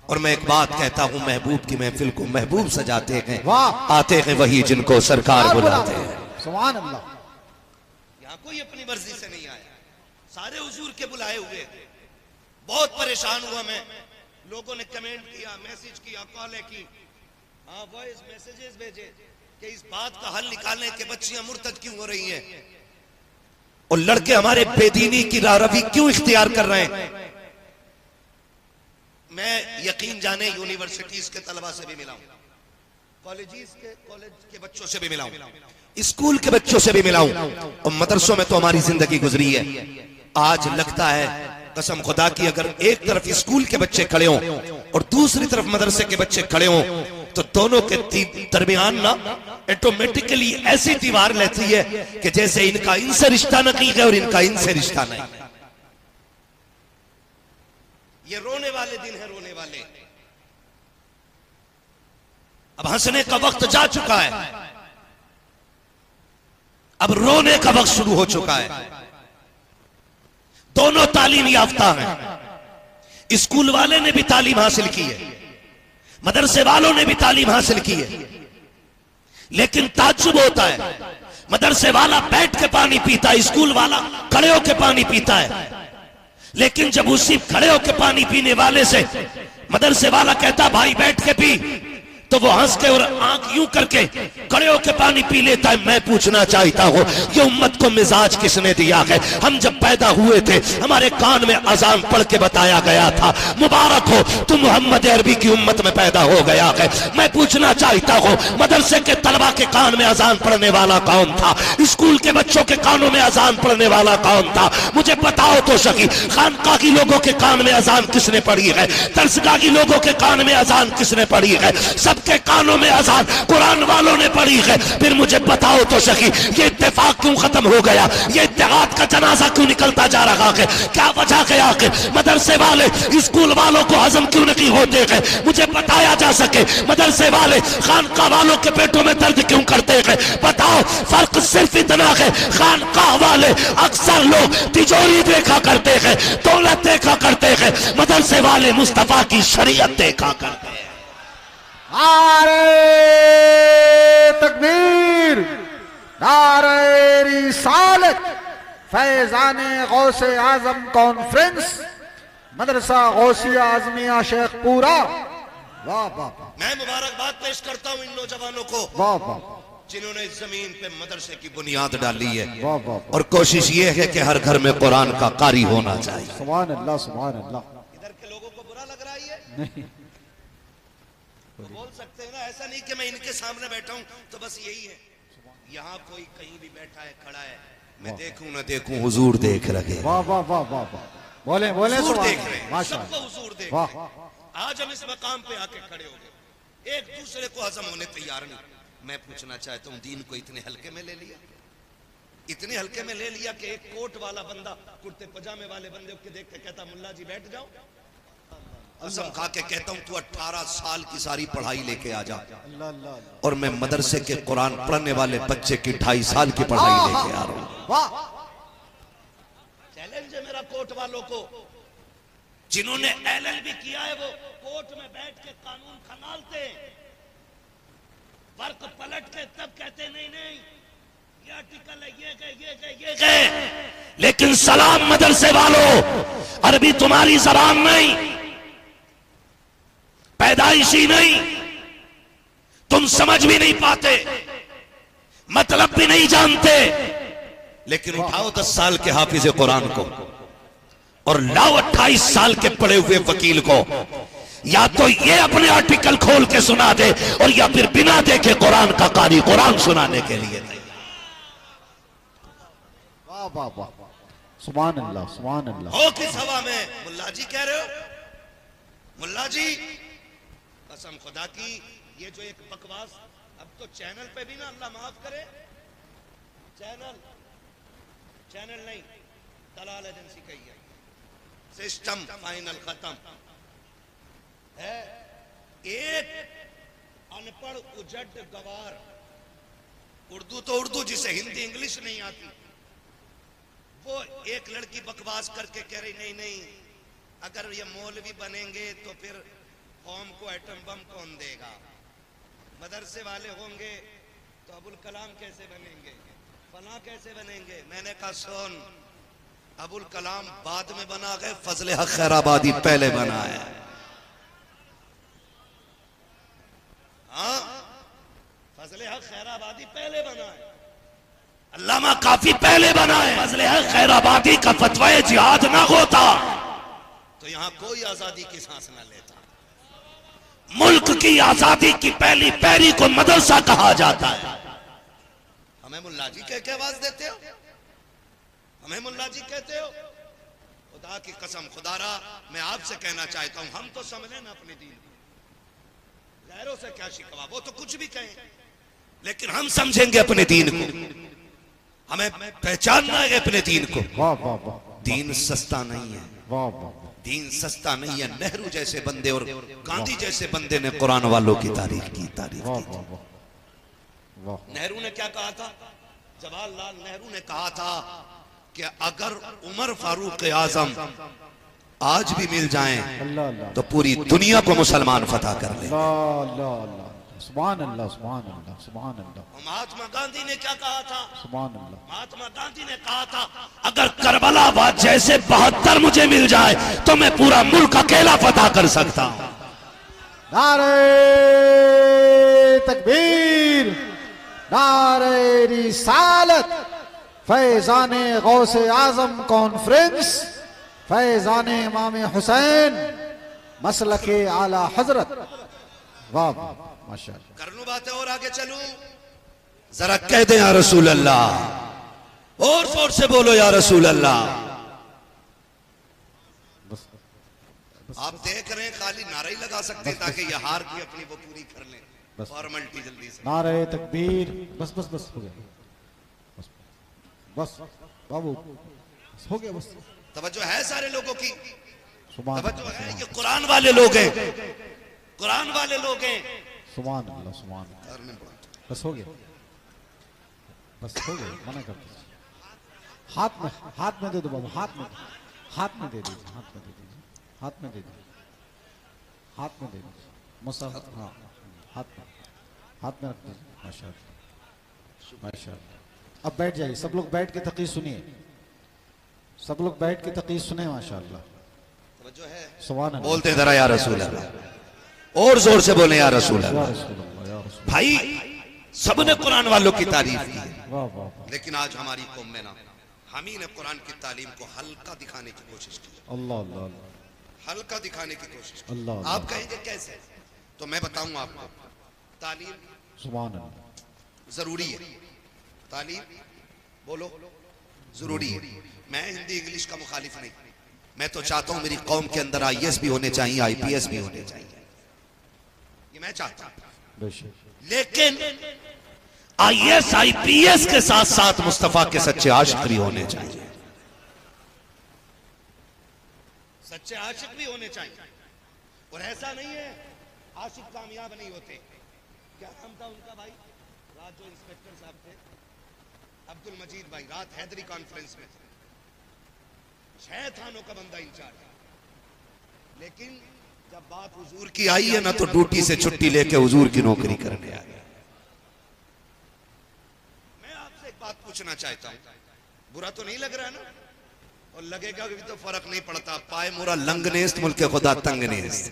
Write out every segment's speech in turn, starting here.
और मैं एक बात कहता हूं, महबूब की महफिल को महबूब सजाते हैं, आते हैं वही जिनको सरकार बुलाते हैं। सुभान अल्लाह। यहाँ कोई अपनी मर्जी से नहीं आया, सारे हुजूर के बुलाए हुए। बहुत परेशान हुआ मैं, लोगों ने कमेंट किया, मैसेज किया, कॉलें की, हाँ वॉइस मैसेजेस भेजे कि इस बात का हल निकालने के बच्चियां मुर्तद क्यों हो रही हैं और लड़के हमारे बेदीनी की रारवी क्यों इख्तियार कर रहे हैं। मैं यकीन जाने यूनिवर्सिटीज के तलबा से भी मिला हूं, कॉलेज के बच्चों से भी मिला हूं, स्कूल के बच्चों से भी मिला हूं, और मदरसों में तो हमारी जिंदगी गुजरी है। आज लगता है कसम खुदा की, अगर एक तरफ स्कूल के बच्चे खड़े हों और दूसरी तरफ मदरसे के बच्चे खड़े हों तो दोनों के दरमियान ना ऑटोमेटिकली ऐसी दीवार लेती है कि जैसे इनका इनसे रिश्ता नहीं है और इनका इनसे रिश्ता नहीं। ये रोने वाले दिन है, रोने वाले। अब हंसने का वक्त जा चुका है, अब रोने का वक्त शुरू हो चुका है। दोनों तालीम याफ्ता हैं, स्कूल वाले ने भी तालीम हासिल की है, मदरसे वालों ने भी तालीम हासिल की है, लेकिन ताज्जुब होता है, मदरसे वाला बैठ के पानी पीता है, स्कूल वाला खड़े होके पानी पीता है। लेकिन जब उसी खड़े होके पानी पीने वाले से मदरसे वाला कहता भाई बैठ के पी, तो वो हंस के और आंख यूं करके खड़े होके पानी पी लेता है। मैं पूछना चाहता हूं, ये उम्मत को मिजाज किसने दिया है? हम जब पैदा हुए थे हमारे कान में अजान पढ़ के बताया गया था, मुबारक हो तुम मोहम्मद अरबी की उम्मत में पैदा हो गया है। मैं पूछना चाहता हूं, मदरसे के तलबा के कान में अजान पढ़ने वाला कौन था? स्कूल के बच्चों के कानों में अजान पढ़ने वाला कौन था? मुझे बताओ तो सही, खानका की लोगों के कान में अजान किसने पढ़ी है? दरसगाह की लोगों के कान में अजान किसने पढ़ी है? के कानों में अजान कुरान वालों ने पढ़ी है। फिर मुझे बताओ तो सही, ये इत्तेफाक क्यों खत्म हो गया? ये इत्तेहाद का जनाजा क्यों निकलता जा रहा है? क्या वजह है आखिर? मदरसे वाले स्कूल वालों को हजम क्यों नहीं होते हैं? मुझे बताया जा सके, मदरसे वाले खानका वालों के पेटों में दर्द क्यों करते हैं? बताओ, फर्क सिर्फ इतना है, खानका वाले अक्सर लोग तिजोरी देखा करते हैं, दौलत देखा करते हैं, मदरसे वाले मुस्तफा की शरीयत देखा करते हैं। नारे तकबीर, नारे रिसालत, फैजाने गौसे आजम कॉन्फ्रेंस, मदरसा गौसिया आजमिया शेखपुरा। वाह वाह। मैं मुबारकबाद पेश करता हूं इन नौजवानों को, वाह वाह, जिन्होंने इस जमीन पे मदरसे की बुनियाद डाली है। वाह वाह। और कोशिश ये है कि हर घर में कुरान का कारी होना चाहिए। सुभान अल्लाह, सुभान अल्लाह। इधर के लोगों को बुरा लग रहा है? नहीं, तो बोल सकते हैं ना, ऐसा नहीं कि मैं इनके सामने बैठा हूं तो बस यही है। यहाँ कोई कहीं भी बैठा है, खड़ा है, मैं देखूं ना देखूं, हुजूर देख रहे। वाह वाह वाह वाह वाह। बोले बोले, हुजूर देख रहे हैं, माशाअल्लाह, सबको हुजूर देख वाह। रहे हैं। आज हम इस मकाम पे आके खड़े हो गए, एक दूसरे को हजम होने तैयार नहीं। मैं पूछना चाहता हूँ, दीन को इतने हल्के में ले लिया, इतने हल्के में ले लिया कि एक कोट वाला बंदा कुर्ते पजामे वाले बंदे को देख के कहता मुल्ला जी बैठ जाओ। कसम खा के कहता हूं, तू 18 साल की सारी पढ़ाई लेके आ जा, और मैं मदरसे के कुरान पढ़ने वाले बच्चे की 2.5 साल की पढ़ाई लेके आ रहा हूं। चैलेंज है मेरा कोर्ट वालों को, जिन्होंने LLB किया है वो कोर्ट में बैठ के कानून खंगालते हैं, वर्क पलट के तब कहते नहीं नहीं ये आर्टिकल है, ये गए। लेकिन सलाम मदरसे वालों, अरबी तुम्हारी जबान नहीं, पैदाइशी नहीं, तुम समझ भी नहीं पाते, मतलब भी नहीं जानते, लेकिन उठाओ 10 साल के हाफिज कुरान को और लाओ 28 साल के पढ़े हुए वकील को, या तो ये अपने आर्टिकल खोल के सुना दे और या फिर बिना देखे कुरान का कारी कुरान सुनाने के लिए। वाह वाह वाह, सुभान अल्लाह, सुभान अल्लाह। हो किस हवा में मुल्ला जी कह रहे हो? मुल्ला जी कसम खुदा की, ये जो एक बकवास, अब तो चैनल पे भी ना, अल्लाह माफ करे, चैनल नहीं, दलाल एजेंसी कही है, सिस्टम फाइनल खत्म है। एक अनपढ़ उजड़ गवार, उर्दू तो उर्दू, जिसे हिंदी इंग्लिश नहीं आती, वो एक लड़की बकवास करके कह रही नहीं नहीं, अगर ये मौलवी बनेंगे तो फिर कौम को एटम बम कौन देगा? मदरसे वाले होंगे तो अबुल कलाम कैसे बनेंगे, फला कैसे बनेंगे? मैंने कहा सुन, अबुल कलाम बाद में बना गए, फजले हक खैराबादी पहले बना है। हाँ, फजले हक खैराबादी पहले बना है, अल्लामा काफी पहले बना है। फजले हक खैराबादी का फतवाए जिहाद ना होता तो यहां कोई आजादी की सांस ना लेता। मुल्क की आजादी की पहली पैरी को मदरसा कहा जाता है। हमें मुल्ला जी कह के आवाज देते हो, हमें मुल्ला जी कहते हो? खुदा की कसम, खुदारा मैं आपसे कहना चाहता हूं, हम तो समझे ना अपने दीन को, गैरों से क्या शिकवा, वो तो कुछ भी कहें, लेकिन हम समझेंगे अपने दीन को, हमें पहचानना है अपने दीन को। वाह वाह वाह, दीन सस्ता नहीं है, वाह वाह, दीन सस्ता नहीं है। नेहरू जैसे बंदे और गांधी जैसे बंदे ने कुरान वालों की तारीफ की। वाह वाह वाह वाह। नेहरू ने क्या कहा था? जवाहरलाल नेहरू ने कहा था कि अगर उमर फारूक आजम आज भी मिल जाएं अल्लाह अल्लाह, तो पूरी दुनिया को मुसलमान फतह कर ले। अल्लाह अल्लाह अल्लाह, सुभान अल्लाह, सुभान अल्लाह, सुभान अल्लाह, महात्मा गांधी ने क्या कहा था? सुभान अल्लाह, महात्मा गांधी ने कहा था अगर करबलाबाद जैसे 72 मुझे मिल जाए तो मैं पूरा मुल्क अकेला फतह कर सकता हूं। नारे तकबीर, नारे रिसालत, फैजाने गौसे आजम कॉन्फ्रेंस, फैजाने इमाम हुसैन, मसलके आला हजरत। वाह वाह, माशाअल्लाह। कर लूं बातें और आगे चलूं? जरा कह दे या रसूल अल्लाह, और जोर से बोलो या रसूल अल्लाह। बस आप देख रहे हैं, खाली नारा ही लगा सकते हैं ताकि ये हार की अपनी वो पूरी कर लें, बस। फॉर्मेलिटी जल्दी से। नारे तकबीर, बस बस बस हो गया, बस बस बाबू, बस हो गया, बस। तवज्जो है सारे लोगों की? सुभान तवज्जो है? अल्लाह, ये कुरान वाले लोग हैं, कुरान वाले लोग हैं। सुभान अल्लाह, सुभान अल्लाह, बस हो गया, बस हो गया, मना कर दीजिए। हाथ में दे दो बाबू, हाथ में दे दीजिए, हाथ में दे दीजिए, हाथ में दे दीजिए, हाथ में दे दीजिए, मुसाफ, हाँ, हाथ में रख दीजिए। माशाअल्लाह, माशाअल्लाह। अब बैठ जाइए, सब लोग बैठ के तक़ीज़ सुनिए, सब लोग बैठ के तक़ीज़ सुने। माशाअल्लाह, तवज्जो है? सुभान अल्लाह, बोलते जरा या रसूल अल्लाह, और जोर से बोले या रसूल या अल्लाह। रसूल अल्लाह, या रसूल, भाई सबने कुरान वालों की तारीफ की है, वाह वाह वाह, लेकिन आज हमारी कौम में ना, हम ही ने कुरान की तालीम को हल्का दिखाने की कोशिश की, अल्लाह अल्लाह अल्लाह, हल्का दिखाने की कोशिश की। अल्लाह अल्लाह, आप कहेंगे कैसे? तो मैं बताऊं आपको, तालीम सुभान अल्लाह, जरूरी है, तालीम बोलो जरूरी है। मैं हिंदी इंग्लिश का मुखालिफ नहीं, मैं तो चाहता हूं मेरी कौम के अंदर IAS भी होने चाहिए, IPS भी होने चाहिए, ये मैं चाहता हूं। बेशक, लेकिन IAS IPS के साथ साथ मुस्तफा के सच्चे आशिक भी होने चाहिए, सच्चे आशिक भी होने चाहिए। और ऐसा नहीं है आशिक कामयाब नहीं होते। क्या नाम था उनका भाई, रात जो इंस्पेक्टर साहब थे, अब्दुल मजीद भाई, रात हैदरी कॉन्फ्रेंस में थे, 6 थानों का बंदा इंचार्ज, लेकिन जब बात हुजूर की आई है ना तो ड्यूटी से छुट्टी लेके हुजूर की नौकरी करने आ गया। मैं आपसे एक बात पूछना चाहता हूं, बुरा तो नहीं लग रहा ना? और लगेगा भी तो फर्क नहीं पड़ता, पाए मोरा लंगनेस्त मुल्क खुदा तंगनेस्त,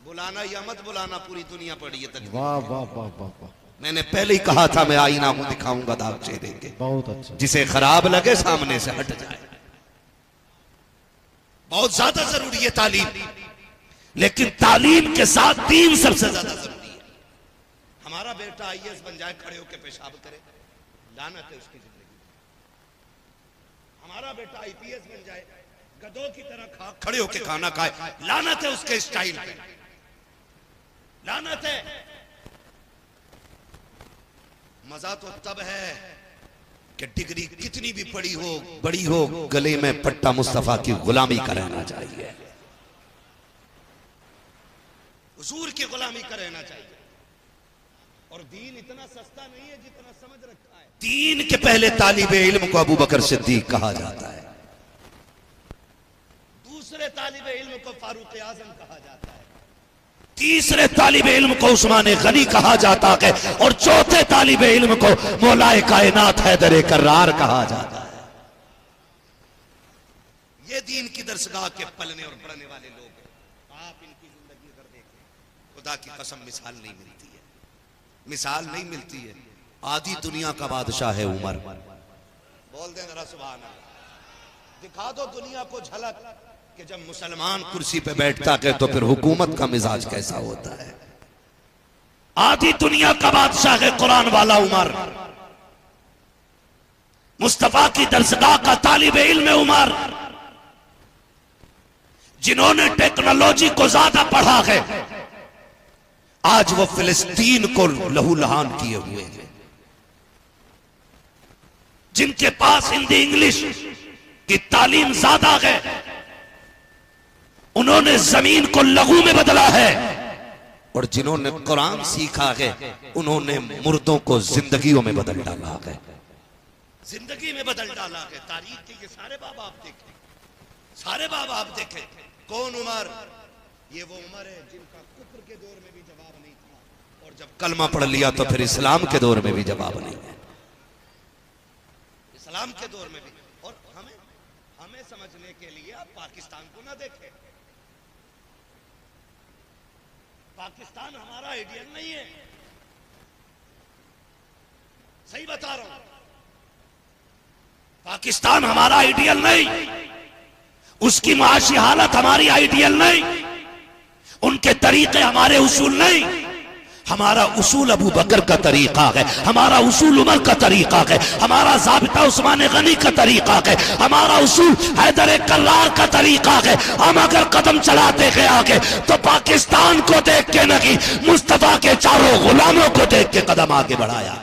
बुलाना या मत बुलाना पूरी दुनिया पड़ी है तकलीफ। वाह वाह वाह वाह वाह, मैंने पहले ही कहा था मैं आईना हूं, दिखाऊंगा दाग चेहरे के, बहुत अच्छा, जिसे खराब लगे सामने से हट जाए। बहुत ज्यादा जरूरी है तालीम, लेकिन तालीम के साथ दीन सबसे ज्यादा जरूरी है। हमारा बेटा IAS बन जाए, खड़े होकर पेशाब करे, लानत है उसकी जिंदगी। हमारा बेटा IPS बन जाए, गधों की तरह खड़े होकर खाना खाए, लानत है उसके स्टाइल पे, लानत है। मजा तो तब है कि डिग्री कितनी भी बड़ी हो, बड़ी हो, गले में पट्टा मुस्तफा की गुलामी का रहना चाहिए, हुजूर की गुलामी का रहना चाहिए। और दीन इतना सस्ता नहीं है जितना समझ रखा है। दीन के पहले तालिबे इल्म को अबू बकर सिद्दीक कहा जाता है, दूसरे तालिबे इल्म को फारूक आजम कहा जाता है, तीसरे तालिब इल्म को उस्मान गनी कहा जाता है और चौथे तालिब इल्म को मौलाए कायनात हैदर कर्रार कहा जाता है। ये दीन की दरसगाह के पलने और पढ़ने वाले लोग हैं। आप इनकी जिंदगी अगर देखें, खुदा की कसम मिसाल नहीं मिलती है, मिसाल नहीं मिलती है। आधी दुनिया का बादशाह है उमर। बोल दें जरा सुभान अल्लाह। दिखा दो दुनिया को झलक कि जब मुसलमान कुर्सी पे बैठता है तो फिर हुकूमत का मिजाज कैसा होता है। आधी दुनिया का बादशाह है कुरान वाला उमर। मुस्तफा की दरसगाह का तालिब इल्म उमर, जिन्होंने टेक्नोलॉजी को ज्यादा पढ़ा है, आज वो फिलिस्तीन को लहूलुहान किए हुए हैं। जिनके पास हिंदी इंग्लिश की तालीम ज्यादा है, उन्होंने जमीन को लहू में बदला है, और जिन्होंने कुरान सीखा है उन्होंने मुर्दों को जिंदगियों में बदल डाला है। जिंदगी में बदल डाला है। तारीख के ये सारे बाब आप देखें, सारे बाब आप देखें। कौन उमर? ये वो उमर है जिनका कुफ्र के दौर में भी जवाब नहीं था, और जब कलमा पढ़ लिया तो फिर इस्लाम के दौर में भी जवाब नहीं है। इस्लाम के दौर में भी। और हमें समझने के लिए आप पाकिस्तान को ना देखें। पाकिस्तान हमारा आइडियल नहीं है, सही बता रहा हूं। पाकिस्तान हमारा आइडियल नहीं, उसकी माशी हालत हमारी आइडियल नहीं, उनके तरीके हमारे उसूल नहीं। हमारा उसूल अबू बकर का तरीका है, हमारा उसूल उमर का तरीका है, हमारा ज़ाबिता उस्मान गनी का तरीका है, हमारा उसूल हैदर कर्रार का तरीका है। हम अगर कदम चलाते गए आगे तो पाकिस्तान को देख के नहीं, मुस्तफा के चारों गुलामों को देख के कदम आगे बढ़ाया।